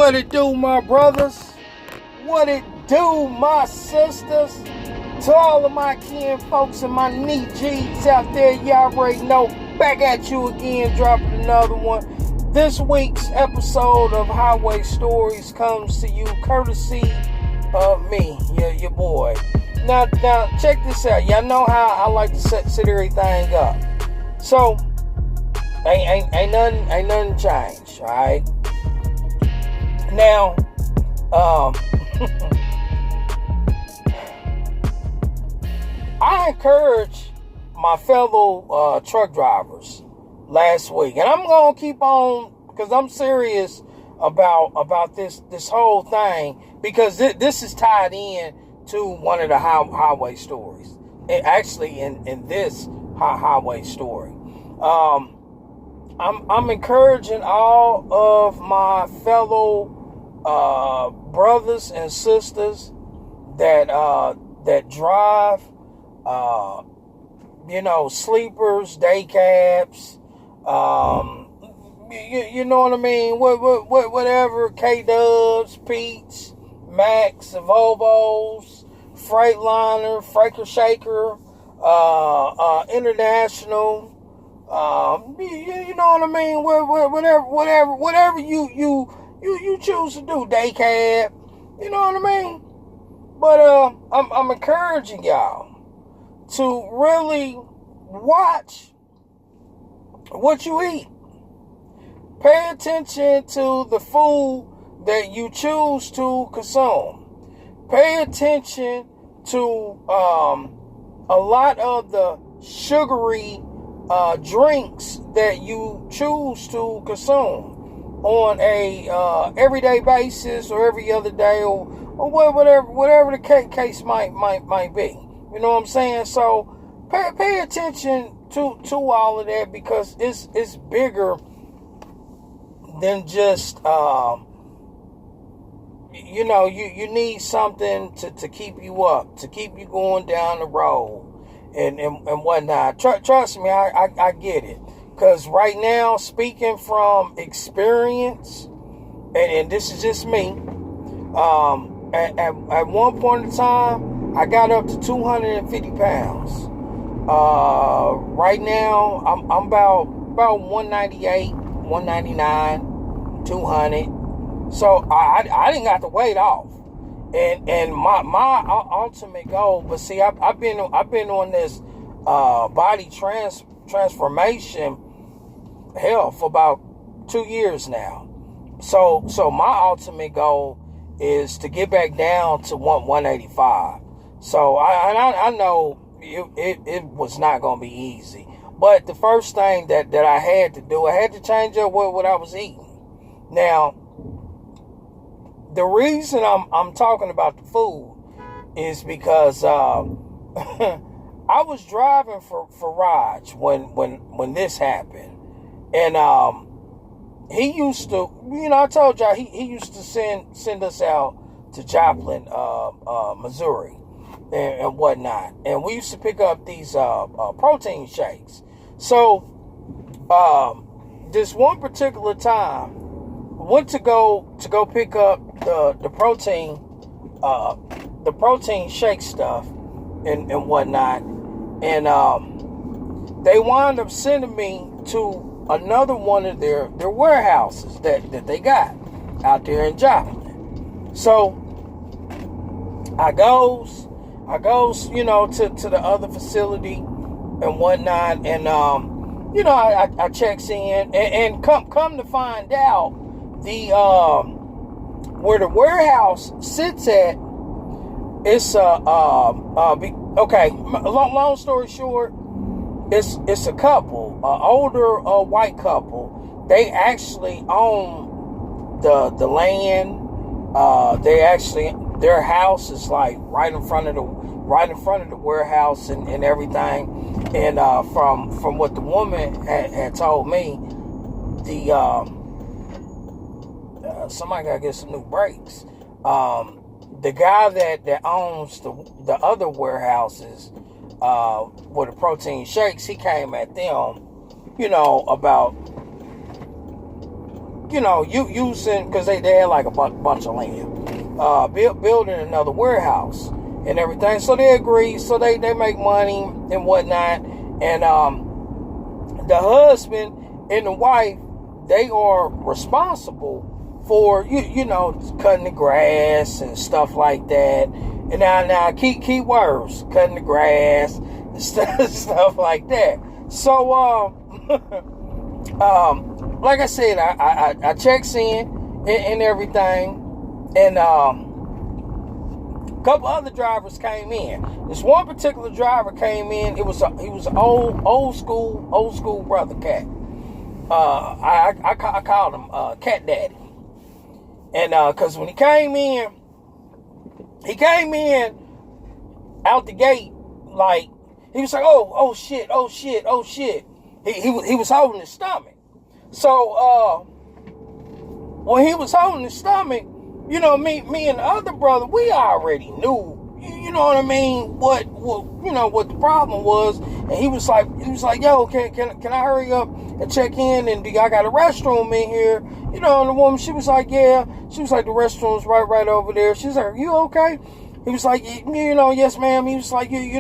What it do, my brothers? What it do, my sisters? To all of my kin folks and my knee G's out there, y'all already know. Back at you again, dropping another one. This week's episode of Highway Stories comes to you courtesy of me, your boy. Now, check this out. Y'all know how I like to set everything up. So, ain't nothing changed, all right? Now, I encourage my fellow truck drivers last week, and I'm gonna keep on because I'm serious about this whole thing, because this is tied in to one of the highway stories. Actually, in this highway story, I'm encouraging all of my fellow brothers and sisters that drive, sleepers, day cabs, you know what I mean? Whatever, K-Dubs, Pete's, Max, Volvos, Freightliner, Fraker Shaker, International, you know what I mean? Whatever you choose to do, day cab, you know what I mean? But I'm encouraging y'all to really watch what you eat. Pay attention to the food that you choose to consume. Pay attention to a lot of the sugary drinks that you choose to consume on a everyday basis, or every other day, or whatever the case might be. You know what I'm saying? So pay attention to all of that, because it's bigger than just you need something to keep you up, to keep you going down the road and whatnot. Trust me, I get it. Because right now, speaking from experience, and this is just me, at one point in time, I got up to 250 pounds. Right now, I'm about 198, 199, 200. So I didn't got the weight off, and my ultimate goal. But see, I've been on this body transformation for about 2 years now. So my ultimate goal is to get back down to 185. So I know it was not going to be easy. But the first thing that I had to do, I had to change up what I was eating. Now, the reason I'm talking about the food is because I was driving for Raj when this happened. And he used to, I told y'all, he used to send us out to Joplin, Missouri, and whatnot. And we used to pick up these protein shakes. So this one particular time, I went to go pick up the protein shake stuff and whatnot, and they wound up sending me to another one of their warehouses that they got out there in Joplin. So I goes, to the other facility and whatnot, and I checks in, and come to find out, the where the warehouse sits at, it's okay. Long story short, it's a couple, older white couple. They actually own the land. Their house is like right in front of the warehouse and everything. And from what the woman had told me, somebody gotta get some new brakes. The guy that owns the other warehouses with the protein shakes, he came at them, about using, because they had like a bunch of land, building another warehouse and everything. So they agree. So they make money and whatnot. And the husband and the wife, they are responsible for cutting the grass and stuff like that. And now key words, cutting the grass and stuff like that. So like I said, I checks in and everything, and a couple other drivers came in. This one particular driver came in. He was an old school brother cat. I called him Cat Daddy, and because when he came in out the gate, like he was like, oh shit. He was holding his stomach. So when he was holding his stomach, me and the other brother, we already knew, you know what I mean, what the problem was. And he was like, yo, can I hurry up and check in? And I got a restroom in here, and the woman, she was like, yeah. She was like, the restroom's right over there. She's like, are you okay? He was like, yes, ma'am. He was like, you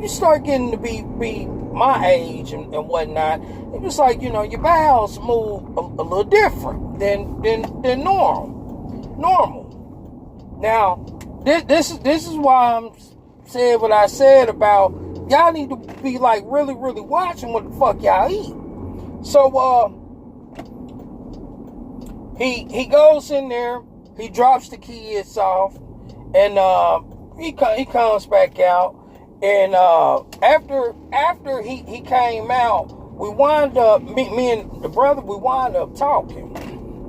start getting to be my age and whatnot. It was like, your bowels move a little different than normal. Now, this is why I'm saying what I said about y'all need to be like really, really watching what the fuck y'all eat. So he goes in there, he drops the kids off, and he comes back out. And after he came out, we wound up, me and the brother, we wound up talking.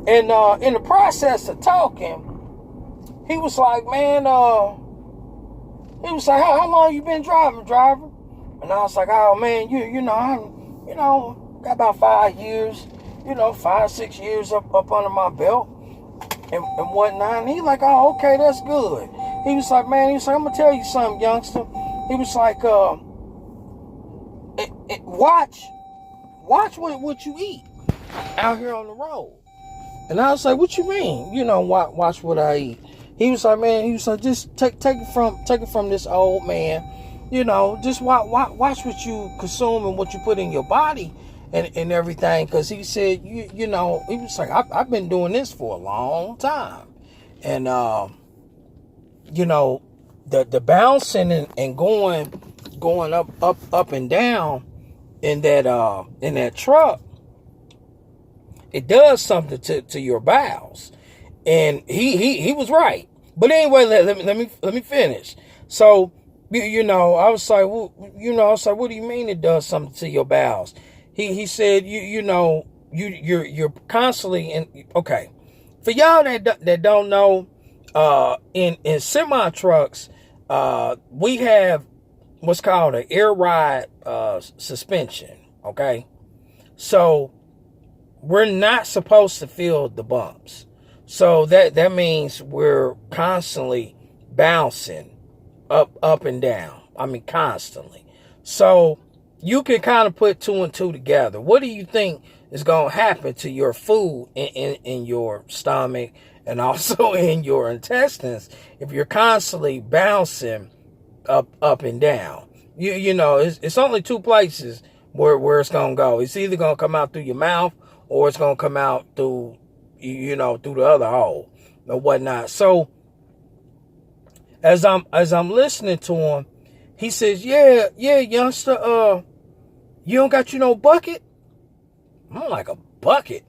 And in the process of talking, he was like, man, how long you been driving, driver? And I was like, oh man, I got about 5 years, 5-6 years up under my belt and whatnot. And he like, oh, okay, that's good. He was like, I'm gonna tell you something, youngster. He was like, watch what you eat out here on the road. And I was like, what you mean? Watch what I eat. He was like, just take it from this old man. Just watch what you consume and what you put in your body and everything. Because he said, he was like, I've been doing this for a long time. And, the bouncing and going up and down in that truck, it does something to your bowels. And he was right. But anyway, let me finish. So I was like, well, what do you mean it does something to your bowels? He said, you're constantly in. Okay, for y'all that don't know, in semi trucks, we have what's called an air ride suspension. Okay, so we're not supposed to feel the bumps. So that means we're constantly bouncing up and down. I mean, constantly. So you can kind of put 2 and 2 together. What do you think is going to happen to your food in your stomach and also in your intestines if you're constantly bouncing up and down? It's only 2 places where it's going to go. It's either going to come out through your mouth or it's going to come out through through the other hole or whatnot. So as I'm listening to him, he says, yeah, youngster, you don't got no bucket? I'm like, a bucket?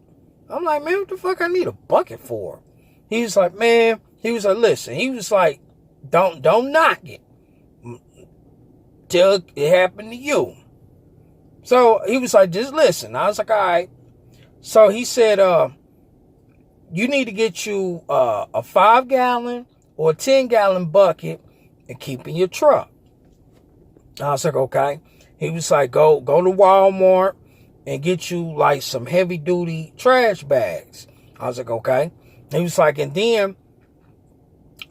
I'm like, man, what the fuck I need a bucket for? He's like, man, he was like, listen, he was like, don't knock it till it happened to you. So he was like, just listen. I was like, all right. So he said, you need to get you a 5-gallon or a 10-gallon bucket and keep in your truck. I was like, okay. He was like, go to Walmart and get you like some heavy duty trash bags. I was like, okay. He was like, and then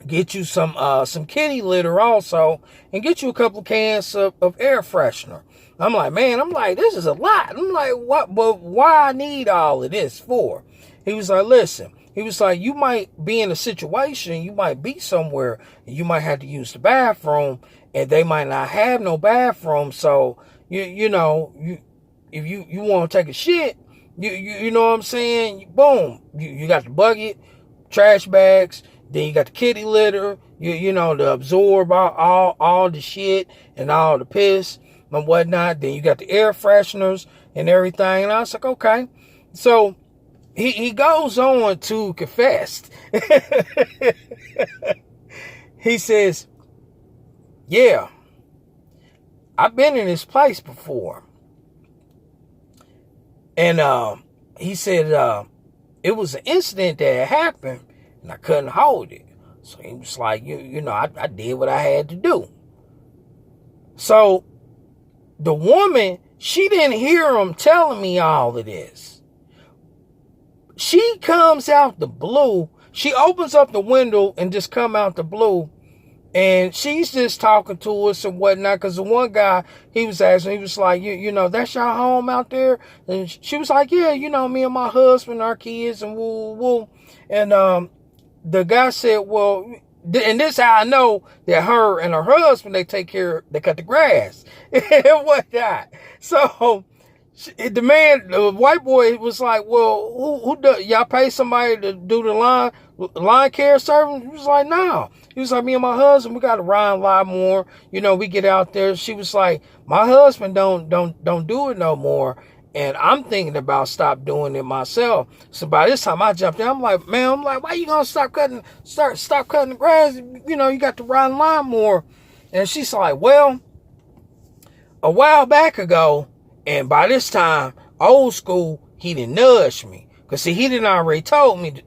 Get you some kitty litter also, and get you a couple of cans of air freshener. I'm like, man, this is a lot. I'm like, what? But why I need all of this for? He was like, listen. He was like, you might be in a situation, you might be somewhere, and you might have to use the bathroom, and they might not have no bathroom. So if you want to take a shit, you know what I'm saying? Boom, you got the bucket, trash bags. Then you got the kitty litter, to absorb all the shit and all the piss and whatnot. Then you got the air fresheners and everything. And I was like, okay. So he goes on to confess. He says, yeah, I've been in this place before. And he said it was an incident that happened. And I couldn't hold it. So he was like, I did what I had to do. So the woman, she didn't hear him telling me all of this. She comes out the blue. She opens up the window and just come out the blue. And she's just talking to us and whatnot. Because the one guy, he was asking, he was like, that's your home out there? And she was like, yeah, me and my husband, our kids, and woo, woo. And the guy said, well, and this is how I know that her and her husband, they cut the grass and whatnot. So the white boy was like, well, who does, y'all pay somebody to do the lawn care service? He was like, no. He was like, me and my husband, we got to ride a lot more. We get out there. She was like, my husband don't do it no more. And I'm thinking about stop doing it myself. So by this time I jumped in. I'm like, man, why you gonna stop cutting the grass? You got to ride a lawnmower. And she's like, well, a while back ago, and by this time, old school, he didn't nudge me. Cause see, he didn't already told me,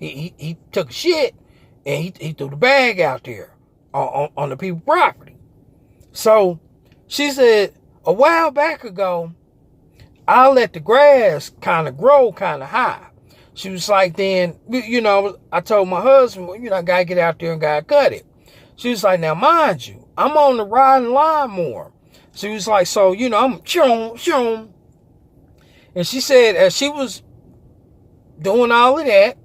he took a shit and he threw the bag out there on the people's property. So she said, a while back ago, I let the grass kind of grow kind of high. She was like, then, I told my husband, I got to get out there and got to cut it. She was like, now, mind you, I'm on the riding lawnmower. She was like, so, I'm shoom. And she said, as she was doing all of that,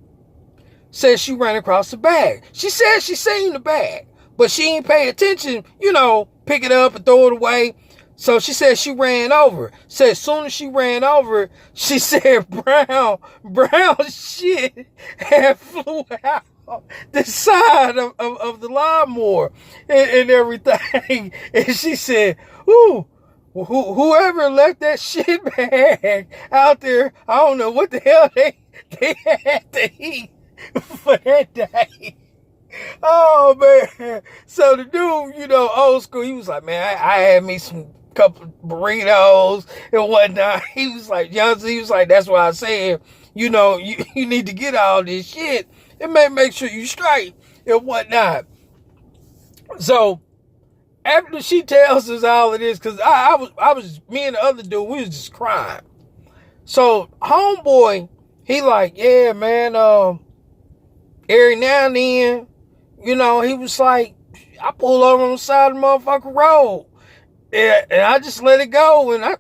said she ran across the bag. She said she seen the bag, but she ain't pay attention, pick it up and throw it away. So she said she ran over. Said as soon as she ran over, she said brown shit had flew out the side of the lawnmower and everything. And she said, ooh, whoever left that shit bag out there, I don't know what the hell they had to eat for that day. Oh, man. So the dude, old school, he was like, man, I had me some couple burritos and whatnot. He was like, Johnson, he was like, that's why I said, you need to get all this shit and make sure you straight and whatnot. So after she tells us all of this, because I was, me and the other dude, we was just crying. So homeboy, he like, yeah, man, every now and then, he was like, I pull over on the side of the motherfucking road. And I just let it go and I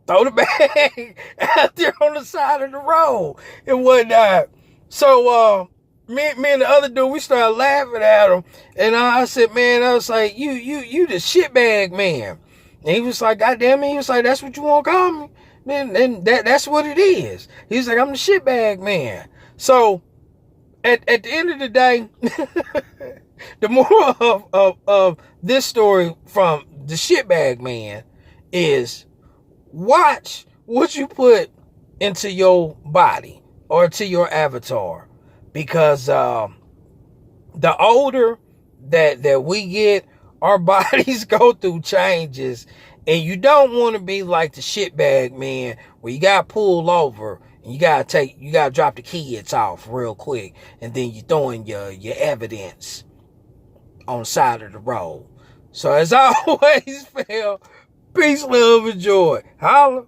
throw the bag out there on the side of the road and whatnot. So me and the other dude, we started laughing at him. And I said, man, I was like, you the shitbag man. And he was like, God damn it. He was like, that's what you want to call me? Then that's what it is. He's like, I'm the shitbag man. So at the end of the day, the moral of this story from the shitbag man is watch what you put into your body or to your avatar, because the older that we get, our bodies go through changes, and you don't want to be like the shitbag man where you got pulled over and you gotta drop the kids off real quick, and then you throwing your evidence on the side of the road. So as always, fam, peace, love, and joy. Holla.